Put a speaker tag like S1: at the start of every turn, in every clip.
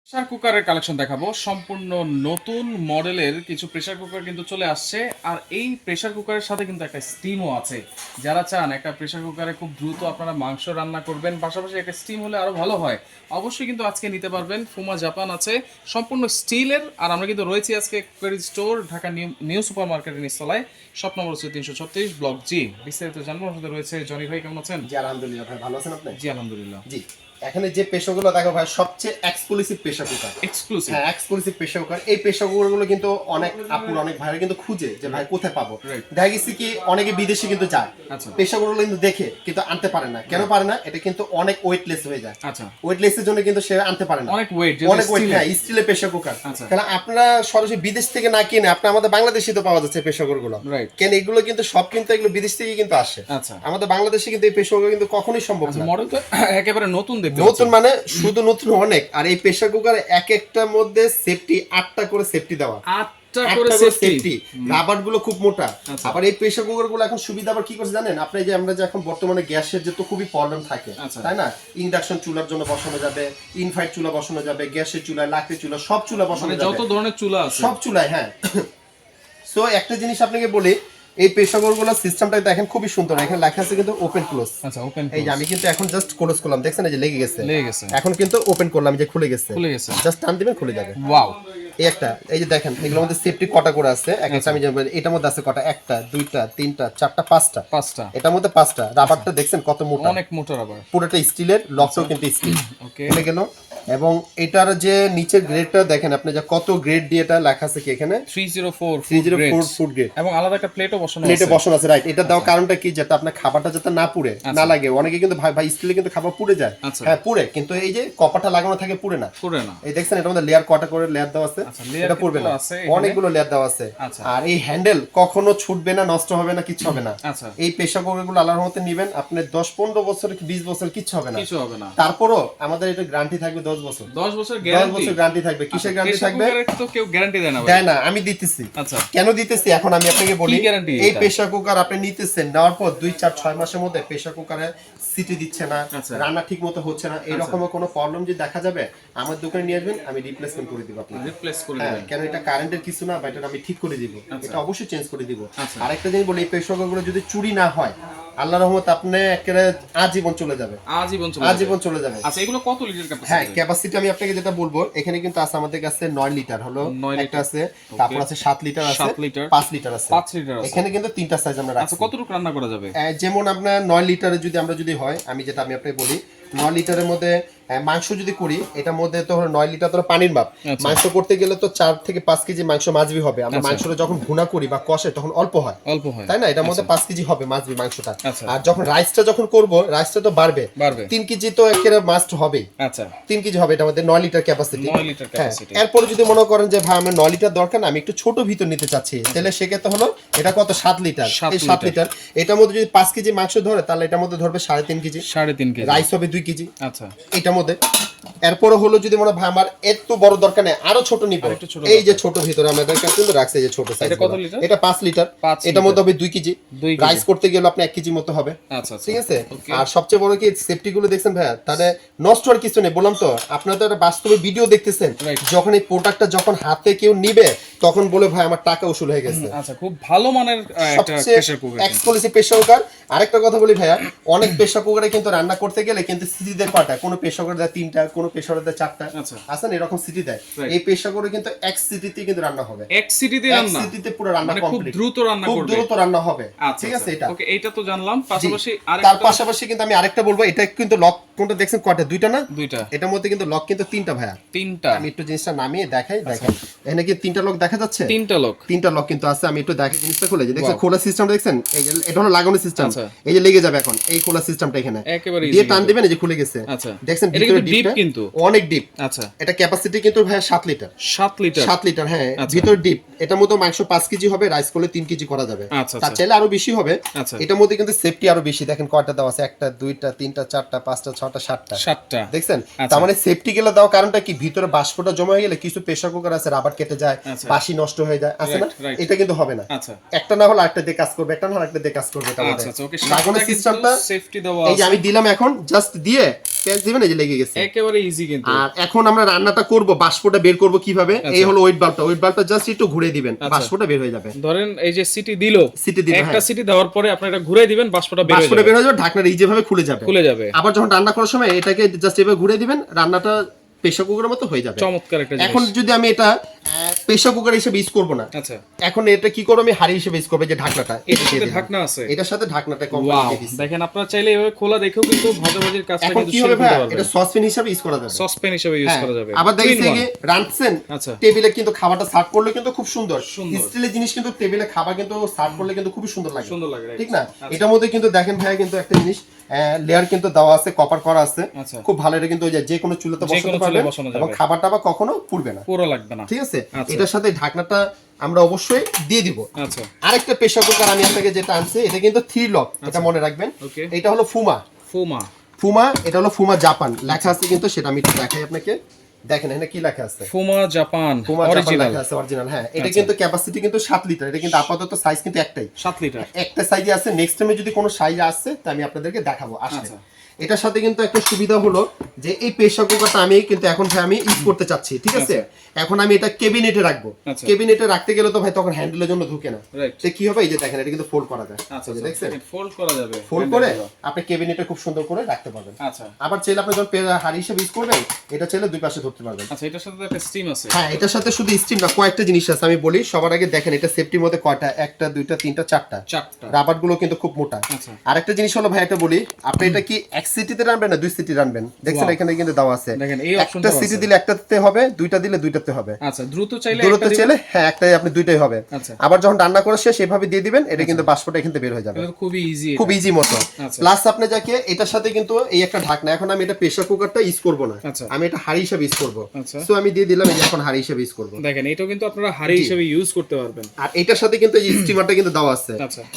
S1: Pressure কুকারের collection দেখাবো। সম্পূর্ণ নতুন মডেলের কিছু প্রেসার কুকার কিন্তু চলে আসছে। আর এই প্রেসার কুকারের সাথে কিন্তু একটা স্টিমও আছে। যারা চান একটা প্রেসার কুকারে খুব দ্রুত আপনারা মাংস রান্না করবেন, পাশাপাশি একটা স্টিম হলে আরো ভালো হয়, অবশ্যই কিন্তু আজকে নিতে পারবেন। ফুমা জাপান আছে, সম্পূর্ণ স্টিলের। আর আমরা কিন্তু রয়েছি আজকে query store, Dhaka new super মার্কেটের নিচতলায়। শপ নম্বর হচ্ছে 336 ব্লক জি। বিস্তারিত জানবো। আমাদের সাথে রয়েছে জনি ভাই, কেমন আছেন?
S2: জি আলহামদুলিল্লাহ ভাই, ভালো আছেন আপনি?
S1: জি আলহামদুলিল্লাহ।
S2: জি, এখানে যে প্রেসারগুলো দেখো ভাই, সবচেয়ে এক্সক্লুসিভ প্রেসার কুকার।
S1: এক্সক্লুসিভ?
S2: হ্যাঁ, এক্সক্লুসিভ প্রেসার কুকার। এই প্রেসার কুকারগুলো কিন্তু অনেক আপুর, অনেক ভাইরা কিন্তু খুঁজে যে ভাই কোথায় পাবো। দেখা গেছে কি অনেকে বিদেশে কিন্তু যায়, প্রেসার কুকারগুলো কিন্তু দেখে কিন্তু আনতে পারে না। কেন পারে না? এটা কিন্তু অনেক ওয়েটলেস হয়ে যায়।
S1: আচ্ছা,
S2: ওয়েটলেসের জন্য কিন্তু সে আনতে পারে না।
S1: অনেক ওয়েট,
S2: অনেক ওয়েট। হ্যাঁ, স্টিলের প্রেসার কুকার। তাহলে আপনারা সরাসরি বিদেশ থেকে না কিনে আপনি আমাদের বাংলাদেশে তো পাওয়া যাচ্ছে প্রেসার কুকারগুলো। কেন এগুলো কিন্তু সব কিন্তু এগুলো বিদেশ থেকে কিন্তু আসে।
S1: আচ্ছা,
S2: আমাদের বাংলাদেশে কিন্তু এই প্রেসার কুকার কিন্তু কখনোই সম্ভব না।
S1: মডেল তো একেবারে নতুন দেখতে
S2: নতুন মানে শুধু নতুন অনেক। আর এই প্রেসার কুকারে এক একটার মধ্যে সেফটি 8টা করে সেফটি দেওয়া,
S1: 8টা করে সেফটি।
S2: রাবার গুলো খুব মোটা। আবার এই প্রেসার কুকার গুলো এখন সুবিধা আবার কি করছে জানেন? আপনি যে আমরা যে এখন বর্তমানে গ্যাসের যে তো খুবই প্রবলেম থাকে, তাই না? ইন্ডাকশন চুলার জন্য বসানো যাবে, ইনফ্রাইট চুলা বসানো যাবে, গ্যাসের চুলা, লাকড়ি চুলা, সব চুলা বসানো যাবে,
S1: যত ধরনের চুলা আছে
S2: সব চুলায়। হ্যাঁ, সো একটা জিনিস আপনাকে বলি, এই প্রেসার কুকারগুলোর সিস্টেমটা দেখেন খুবই সুন্দর। এখানে লেখা আছে কিন্তু ওপেন ক্লোজ।
S1: আচ্ছা, ওপেন।
S2: এই যে আমি কিন্তু এখন জাস্ট ক্লোজ করলাম, দেখছেন এই যে লেগে গেছে।
S1: লেগে
S2: এখন কিন্তু ওপেন করলাম, যে খুলে গেছে। জাস্ট টান দিবেন, খুলে যাবে।
S1: ওয়াও!
S2: এই একটা, এই যে দেখেন এগুলোর মধ্যে সেফটি কটা করে আছে। এক একটা আমি জানি এটার মধ্যে আছে কটা, একটা, দুইটা, তিনটা, চারটা, পাঁচটা। এটার মধ্যে 5টা। রাবারটা দেখছেন কত মোটা,
S1: অনেক মোটা রাবার।
S2: পুরোটা স্টিলের, লকটাও কিন্তু স্টিল।
S1: ওকে,
S2: খুলে গেল। এবং এটার যে নিচের গ্রেডটা দেখেন আপনি, যে কত গ্রেড দিয়ে এটা লেখা আছে কি এখানে
S1: 304
S2: ফুড গ্রেড।
S1: এবং আলাদা একটা প্লেটও বসানো আছে।
S2: প্লেটে বসানো আছে, রাইট। এটা দেওয়ার কারণটা কি, যাতে আপনার খাবারটা যাতে না পুড়ে, না লাগে। অনেকে কিন্তু ভাই স্টিলে কিন্তু খাবার পুড়ে যায়। হ্যাঁ পুড়ে, কিন্তু এই যে কপারটা লাগানো থাকে পুড়ে না। এই দেখছেন এটার মধ্যে লেয়ার কটা করে লেয়ার দেওয়া আছে, এটা পুড়বে না। অনেকগুলো লেয়ার দেওয়া আছে। আর এই হ্যান্ডেল কখনো ছুটবে না, নষ্ট হবে না, কিচ্ছু হবে না। এই প্রেসার কুকারগুলো আল্লাহর রহমতে নিবেন আপনি 10-15 বছর, 20 বছর কিচ্ছু হবে না। তারপরও আমাদের এটা গ্যারান্টি থাকবে 10 বছর।
S1: 10 বছর
S2: গ্যারান্টি থাকবে। কিসের গ্যারান্টি থাকবে?
S1: তো কেউ গ্যারান্টি দেয় না।
S2: দেয় না, আমি দিতেছি। কেন দিতেছি এখন আমি আপনাকে বলি। এই প্রেসার কুকার আপনি নিতেছেন, নেওয়ার পর 2-4-6 মাসের মধ্যে প্রেসার কুকারে সিটি দিচ্ছে না, রান্না ঠিক মতো হচ্ছে না, এরকম কোনো প্রবলেম যদি দেখা যাবে, আমার দোকানে নিয়ে আসবেন, আমি রিপ্লেসমেন্ট করে দিব আপনাকে। কেন এটা কারেন্টের কিছু না, বা এটা আমি ঠিক করে দিব, এটা অবশ্যই চেঞ্জ করে দিব। আরেকটা জিনিস বলি, এই প্রেসার কুকারগুলো যদি চুরি না হয়, আল্লাহর রহমত আপনি একেবারে আজীবন চলে যাবে। আজীবন চলে যাবে।
S1: আচ্ছা, এগুলো কত লিটার ক্যাপাসিটি?
S2: হ্যাঁ, ক্যাপাসিটি আমি আপনাকে যেটা বলবো, এখানে কিন্তু আছে আমাদের কাছে 9 লিটার হলো একটা আছে, তারপর আছে 7 লিটার আছে, 5 লিটার আছে। এখানে কিন্তু 3টা সাইজ আমরা রাখছি।
S1: আচ্ছা, কতটুকু রান্না করা যাবে?
S2: যেমন আপনার 9 লিটারে যদি হয়, আমি যেটা আমি আপনাকে বলি, 9 লিটারের মধ্যে মাংস যদি করি, এটার মধ্যে তো 9 লিটার তো পানির মাপ। মাংস করতে গেলে তো 4 থেকে 5 কেজি মাংস মাছবি হবে। আমরা মাংসটা যখন ভুনা করি বা কষে তখন অল্প হয়, তাই না? এটার মধ্যে 5 কেজি হবে মাছবি মাংসটা। আর যখন রাইসটা যখন করব, রাইসটা তো বাড়বে 3 কেজি তো একেবারে মাস্ট হবে।
S1: আচ্ছা,
S2: 3 কেজি হবে এটার মধ্যে 9 লিটার ক্যাপাসিটি। এরপর যদি মনে করেন যে ভাই আমার 9 লিটার দরকার না, আমি একটু ছোট ভিতর নিতে চাচ্ছি, তাহলে সেক্ষেত্রে হলো এটা কত, 7 লিটার। এই 7 লিটার এটার মধ্যে যদি 5 কেজি মাংস ধরে, তাহলে এটার মধ্যে ধরবে 3.5 কেজি। রাইস হবে 2 কেজি। আচ্ছা, এটার মধ্যে এরপর হলো যদি মনে ভাই আমার এত বড় দরকার নেই, আরো ছোট নিব, এই যে ছোট ভিতরে আমাদের কিন্তু রাখছে, এই যে ছোট সাইজ। এটা 5 লিটার, এটার মধ্যে হবে 2 কেজি। রাইস করতে গেলে আপনি 1 কেজি মতো হবে। ঠিক আছে। আর সবচেয়ে বড় কি, সেফটি গুলো দেখছেন ভাইয়া, তাহলে নষ্ট হওয়ার কিছু নেই। বললাম তো, আপনারা তো বাস্তবে ভিডিও দেখতেছেন, যখন এই প্রোডাক্টটা যখন হাতে কেউ নিবে, তখন বলে ভাই আমার টাকা উসুল হয়ে গেছে।
S1: আচ্ছা, খুব ভালো মানের একটা pressure cooker,
S2: exclusive pressure cooker. আরেকটা কথা বলি ভাইয়া, অনেক প্রেসার কুকারে কিন্তু রান্না করতে গেলে কিন্তু সিটি দেয় কয়টা, কোন প্রেসার কুকারে দেয় 3টা, কোন প্রেসার কুকারে দেয় 4টা। আচ্ছা, এরকম সিটি দেয়। এই প্রেসার কুকারে কিন্তু এক সিটিতে কিন্তু রান্না হবে,
S1: এক সিটিতে
S2: পুরো রান্না কমপ্লিট,
S1: খুব দ্রুত রান্না করবে,
S2: খুব দ্রুত রান্না হবে। ঠিক আছে, এটা
S1: ওকে, এটা তো জানলাম। পাশাপাশি
S2: তার পাশাপাশি কিন্তু আমি আরেকটা বলবো, এটা কিন্তু লক কোনটা দেখছেন কয়টা, 2টা না 2টা? এটার মধ্যে কিন্তু লক কিন্তু 3টা ভাইয়া, 3টা। আমি একটু জিনিসটা নামিয়ে দেখাই, দেখেন এখানে কি 3টা লক দেখা যাচ্ছে? 3টা লক কিন্তু আছে। আমি একটু দেখাই জিনিসটা খুলে, যে দেখছেন খোলা সিস্টেমটা দেখছেন, এই যে এটা হলো লাগানো সিস্টেম, এই যে লেগে যাবে এখন এই খোলা সিস্টেমটা, এখানে দিয়ে টান দিবেন, এই যে খুলে গেছে। দেখছেন ভিতরে ডিপ, কিন্তু অনেক ডিপ। আচ্ছা, এটা ক্যাপাসিটি কিন্তু ভাইয়া 7 লিটার। 7 লিটার, হ্যাঁ, ভিতর ডিপ। এটার মধ্যে মাংস 5 কেজি হবে, রাইস করলে 3 কেজি করা যাবে। তার চাইলে আরো বেশি হবে। এটার মধ্যে কিন্তু সেফটি আরো বেশি। দেখেন কয়টা দেওয়া আছে, 1টা 2টা 3টা 4টা 5টা 6টা 7টা। দেখছেন? তার মানে সেফটি গুলো দেওয়ার কারণটা কি, ভিতরে বাষ্পটা জমা হয়ে গেলে কিছু প্রেসার কুকার আছে রাবার কেটে যায়, বাসি নষ্ট হয়ে যায়, আছে না? এটা কিন্তু হবে না। একটা না হলে আরেকটা দিয়ে কাজ করবে, একটা না হলে আরেকটা দিয়ে কাজ করবে। এটা লাগানো সিস্টেমটা সেফটি দেওয়া। এই যে আমি দিলাম, এখন জাস্ট দিয়ে পেঁয়াজ দিবেন, এই যে লেগে গেছে,
S1: একেবারে ইজি কিন্তু।
S2: আর এখন আমরা রান্নাটা করব, বাষ্পটা বের করব কিভাবে, এই হলো ওয়েট বাল্বটা জাস্ট একটু ঘুরে দিবেন, বাষ্পটা বের হয়ে যাবে।
S1: ধরেন এই যে সিটি দিলো, একটা সিটি দেওয়ার পরে আপনি এটা ঘুরে দিবেন, বাষ্পটা বের হয়ে যাবে,
S2: ঢাকনাটা এইভাবে খুলে যাবে। আবার যখন রান্না করার সময় এটাকে জাস্ট এভাবে ঘুরে দিবেন, রান্নাটা প্রেসার কুকারের মতো হয়ে যাবে।
S1: চমৎকার একটা জিনিস।
S2: এখন যদি আমি এটা প্রেসার কুকার হিসেবে ইউজ করব না,
S1: আচ্ছা,
S2: এখন এটা কি করব, আমি হাঁড়ি হিসেবে ইউজ করব। যে ঢাকনাটা,
S1: এটার সাথে ঢাকনা আছে,
S2: এটার সাথে ঢাকনাটা
S1: কমপ্লিট দিয়ে দিচ্ছি। দেখেন আপনারা চাইলে এভাবে খোলা দেখেও কিন্তু ভাজাভাজির কাজটা কিন্তু
S2: শুরু করতে পারবেন। এটা সসপ্যান হিসেবে ইউজ করা যাবে,
S1: সসপ্যান হিসেবে ইউজ করা যাবে।
S2: আবার দেখেন কি রান্নাছেন, টেবিলে কিন্তু খাবারটা সার্ভ করলে কিন্তু খুব সুন্দর, স্টিলের জিনিস কিন্তু টেবিলে খাবার কিন্তু সার্ভ করলে কিন্তু খুব সুন্দর লাগে, ঠিক না? এটার মধ্যে কিন্তু দেখেন ভাই কিন্তু একটা জিনিস লেয়ার কিন্তু দেওয়া আছে, কপার করা আছে, খুব ভালো। এটা কিন্তু যে কোনো চুলাতে বসাতে পারবেন এবং খাবারটা আবার কখনো পুড়বে না, পুরো লাগবে না, ঠিক আছে? এটার সাথে ঢাকনাটা আমরা অবশ্যই দিয়ে দিব। আচ্ছা, আরেকটা প্রেসার কুকার আমি আপনাকে যেটা আনছি, এটা কিন্তু 3 লক, এটা মনে রাখবেন। এটা হলো ফুমা, এটা হলো ফুমা জাপান লেখা আছে কিন্তু, সেটা আমি একটু দেখাই আপনাকে। দেখেন এখানে কি লেখা আছে,
S1: ফুমা জাপান অরিজিনাল
S2: লেখা আছে, অরিজিনাল। হ্যাঁ, এটা কিন্তু ক্যাপাসিটি কিন্তু 7 লিটার। এটা কিন্তু আপাতত সাইজ কিন্তু একটাই, 7 লিটার, একটা সাইজে আছে। নেক্সট টাইমে যদি কোনো সাইজ আসছে তা আমি আপনাদেরকে দেখাবো আসলে। এটার সাথে কিন্তু একটা সুবিধা হলো যে এই প্রেসার কুকারটা আমি কিন্তু এখন ভাই আমি ইউজ করতে চাচ্ছি, ঠিক আছে? এখন আমি এটা কেবিনেটে রাখবো। কেবিনেটে রাখতে গেলে তো ভাই তখন হ্যান্ডেলের জন্য ঢুকে না, সে কি হবে, এই যে দেখেন এটা কিন্তু ফোল্ড করা যায়। আচ্ছা, দেখছেন
S1: ফোল্ড করা যাবে,
S2: ফোল্ড করে আপনি কেবিনেটে খুব সুন্দর করে রাখতে পারবেন। আচ্ছা, আবার চাইলে আপনি যখন হাঁড়ি হিসেবে ইউজ করবেন, এটা চাইলে দুই পাশে ধরতে পারবেন।
S1: আচ্ছা, এটার সাথে একটা স্টিম আছে।
S2: হ্যাঁ, এটার সাথে শুধু স্টিম না, কয়েকটা জিনিস আছে আমি বলি। সবার আগে দেখেন এটা সেফটির মধ্যে কয়টা, একটা দুইটা তিনটা চারটা রাবার গুলো কিন্তু খুব মোটা। আরেকটা জিনিস হলো ভাই, এটা বলি, আপনি এটা কি এক সিটিতে রাখবেন না 2 সিটি রাখবেন? দেখছেন এখানে কিন্তু দেওয়া আছে, একটা সিটি দিলে একটাতে হবে, দুইটা দিলে দুইটাতে হবে। আচ্ছা, দ্রুত চাইলে হ্যাঁ একটাই, আপনি দুইটাই হবে। আবার যখন রান্না করা শেষ এভাবে দিয়ে দিবেন, এটা কিন্তু বাষ্পটা এখান থেকে বের হয়ে যাবে, খুব ইজি মতো। প্লাস আপনি যাকে এটার সাথে কিন্তু এই একটা ঢাকনা, এখন আমি এটা প্রেসার কুকারটা ইউজ করব না, আমি এটা হাঁড়ি হিসেবে ইউজ করব। সো আমি দিয়ে দিলাম, এই যে এখন হাঁড়ি হিসেবে ইউজ করব।
S1: দেখেন এটাও কিন্তু আপনারা হাঁড়ি হিসেবে ইউজ করতে পারবেন।
S2: আর এটার সাথে কিন্তু এই স্টিমারটা কিন্তু দেওয়া আছে।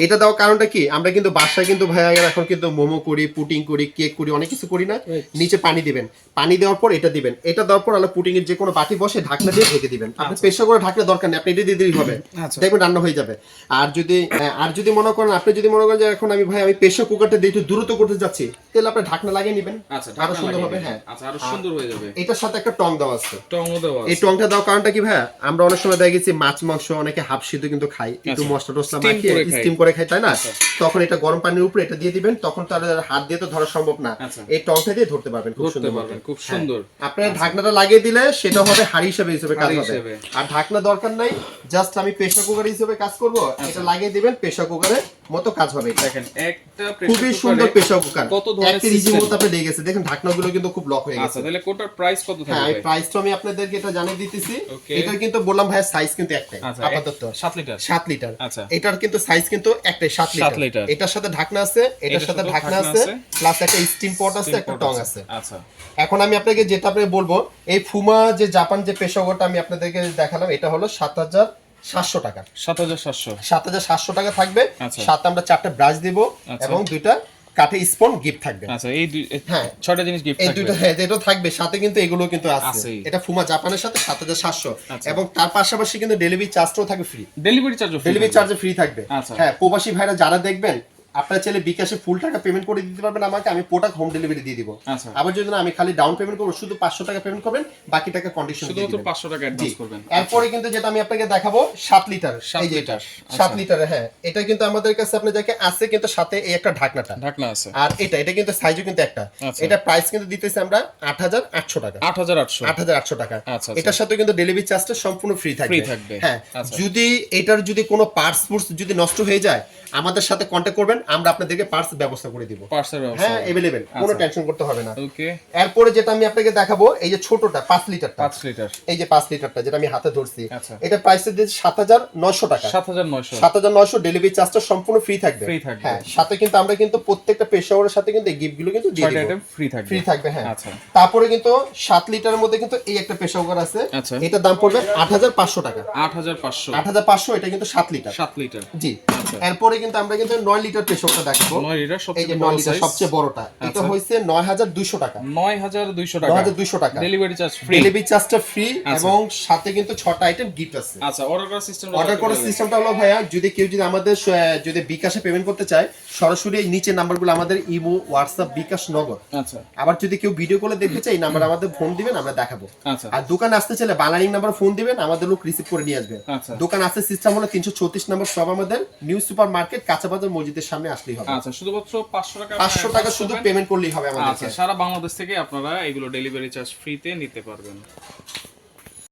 S2: এটা দেওয়ার কারণটা কি, আমরা কিন্তু বাসায় কিন্তু ভাই এখন কিন্তু মোমো করি, পুটিং করি, কেক করি, অনেক কিছু করি না? নিচে পানি দিবেন, পানি দেওয়ার পর এটা দিবেন, এটা দেওয়ার পর আলো পুটিং এর যে কোনো বাটি বসে ঢাকনা দিয়ে ঢেকে দিবেন। আপনি প্রেসার করে ঢাকলে দরকার নেই, আপনি এটা দিয়ে দিলেই হবে, দেখবেন রান্না হয়ে যাবে। আর যদি মনে করেন, আপনি যদি মনে করেন যে এখন আমি ভাই আমি প্রেসার কুকারটা দিয়ে একটু দ্রুত করতে যাচ্ছি, তাহলে আপনি ঢাকনা লাগিয়ে নেবেন, আরো সুন্দর হবে। হ্যাঁ,
S1: আরো সুন্দর হয়ে যাবে।
S2: এটার সাথে একটা টং দেওয়া আছে, এই টংটা দেওয়ার কারণটা কি ভাই, আমরা অনেক সময় দেখে গেছি মাছ মাংস অনেকে হাফ সিদ্ধ কিন্তু খাই, একটু মশলা টসলা মাখিয়ে স্টিম করে খাই, তাই না? তখন এটা গরম পানির উপরে এটা দিয়ে দিবেন, তখন তার হাত দিয়ে তো ধরা সম্ভব না, এই টংটা দিয়ে ধরতে পারবেন খুব সুন্দর। আপনার ঢাকনাটা লাগিয়ে দিলে সেটা হবে হাঁড়ি হিসেবে কাজ হবে। আর ঢাকনা দরকার নাই, জাস্ট আমি প্রেসার কুকার হিসেবে কাজ করব, এটা লাগিয়ে দিবেন, প্রেসার কুকারের মতো কাজ হবে।
S1: দেখেন একটা
S2: খুবই সুন্দর প্রেসার কুকার, কত ধরনের ইজি মতো আপনি লেগে গেছে। দেখেন ঢাকনাগুলো কিন্তু খুব লক হয়ে গেছে।
S1: আচ্ছা, তাহলে কোনটার প্রাইস কত থাকবে?
S2: হ্যাঁ, প্রাইসটা আমি আপনাদেরকে এটা জানিয়ে দিতেছি। এটা কিন্তু বললাম ভাই সাইজ কিন্তু একটাই, আপাতত 7 লিটার। আচ্ছা, এটার কিন্তু সাইজ কিন্তু একটাই 7 লিটার। এটার সাথে ঢাকনা আছে, এটার সাথে ঢাকনা আছে, প্লাস একটা স্টিম পট আছে, একটা টং আছে। আচ্ছা, এখন আমি আপনাকে যেটা আপনাকে বলবো, এই ফুমা যে জাপান যে প্রেসার কুকারটা আমি আপনাদেরকে দেখালাম, এটা হলো 7,700 টাকা। 7,700 টাকা থাকবে। সাথে আমরা 4টা ব্রাশ দিব এবং 2টা কাঠে স্পুন গিফট থাকবে। আচ্ছা, এই হ্যাঁ 6টা জিনিস গিফট থাকবে, এই দুটো হ্যাঁ এটা থাকবে সাথে, কিন্তু এগুলো কিন্তু আছে। এটা ফুমা জাপানের সাথে 7,700, এবং তার পাশাপাশি কিন্তু ডেলিভারি চার্জটাও থাকবে ফ্রি, ডেলিভারি চার্জ ফ্রি থাকবে। হ্যাঁ, প্রবাসী ভাইরা যারা দেখবেন, আপনারা চাইলে বিকাশে ফুল টাকা পেমেন্ট করে দিতে পারবেন আমাকে, আমি প্রোডাক্ট হোম ডেলিভারি দিয়ে দিব। আবার যদি না আমি খালি ডাউন পেমেন্ট করব, শুধু 500 টাকা পেমেন্ট করবেন, বাকি টাকা কন্ডিশন দিয়ে দিবেন, শুধু 500 টাকা অ্যাডভান্স করবেন। এরপরে কিন্তু যেটা আমি আপনাকে দেখাবো 7 লিটার, এই যে এটা 7 লিটার। হ্যাঁ, এটা কিন্তু আমাদের কাছে আপনি যাকে আছে কিন্তু সাথে এই একটা ঢাকনা আছে। আর এটা কিন্তু সাইজও কিন্তু একটা। এটা প্রাইস কিন্তু দিতেছি আমরা 8,800 টাকা, 8,800 টাকা। এটার সাথে কিন্তু ডেলিভারি চার্জটা সম্পূর্ণ ফ্রি থাকবে। হ্যাঁ, যদি এটার যদি কোনো পার্টস যদি নষ্ট হয়ে যায়, আমাদের সাথে কন্টাক্ট করবেন, আমরা আপনাদেরকে পার্টস ব্যবস্থা করে দিব। হ্যাঁ, अवेलेबल, কোনো টেনশন করতে হবে না। ওকে, এরপরে যেটা আমি আপনাকে দেখাবো, এই যে ছোটটা 5 লিটার, এই যে 5 লিটারটা যেটা আমি হাতে ধরছি, এটা প্রাইস দিয়েছি 7,900 টাকা। 7,900 ডেলিভারি চার্জটা সম্পূর্ণ ফ্রি থাকবে। হ্যাঁ, সাথে কিন্তু আমরা কিন্তু প্রত্যেকটা পেশাওয়ারের সাথে কিন্তু এই গিফটগুলো কিন্তু দিয়ে দিব, ফ্রি থাকবে। হ্যাঁ, তারপরে কিন্তু 7 লিটারের মধ্যে কিন্তু এই একটা পেশাওয়ার আছে, এটার দাম পড়বে 8,500 টাকা। 8,500, এটা কিন্তু 7 লিটার। জি, এরপরে কিন্তু আমরা কিন্তু 9 লিটার প্রেসার কুকার দেখাবো।
S1: 9 লিটার
S2: এই যে 9 লিটার সবচেয়ে বড়টা, এটা হইছে 9200 টাকা।
S1: 9200 টাকা,
S2: 9200 টাকা
S1: ডেলিভারি চার্জ ফ্রি,
S2: ডেলিভারি চার্জটা ফ্রি এবং সাথে কিন্তু 6টা আইটেম গিফট আছে।
S1: আচ্ছা, অর্ডার করার
S2: সিস্টেমটা হলো ভাইয়া, যদি কেউ যদি আমাদের যদি বিকাশে পেমেন্ট করতে চায়, সরাসরি এই নিচে নাম্বারগুলো আমাদের ইমো, হোয়াটসঅ্যাপ, বিকাশ, নগদ।
S1: আচ্ছা,
S2: আবার যদি কেউ ভিডিও কলে দেখতে চায়, এই নাম্বার আমাদের ফোন দিবেন, আমরা দেখাবো।
S1: আচ্ছা,
S2: আর দোকানে আসতে চাইলে বাংলালিংক নাম্বার ফোন দিবেন, আমাদের লোক রিসিভ করে নিয়ে আসবে।
S1: আচ্ছা,
S2: দোকান আসতে সিস্টেম হলো 334 নম্বর সব আমাদের নিউ সুপার মার্কেট, কাঁচা বাজার মসজিদের সামনে আসলেই হবে।
S1: আচ্ছা, শুধুমাত্র 500 টাকা,
S2: 500 টাকা শুধু পেমেন্ট করলেই হবে আমাদের।
S1: আচ্ছা, সারা বাংলাদেশ থেকে আপনারা এগুলো ডেলিভারি চার্জ ফ্রিতে নিতে পারবেন।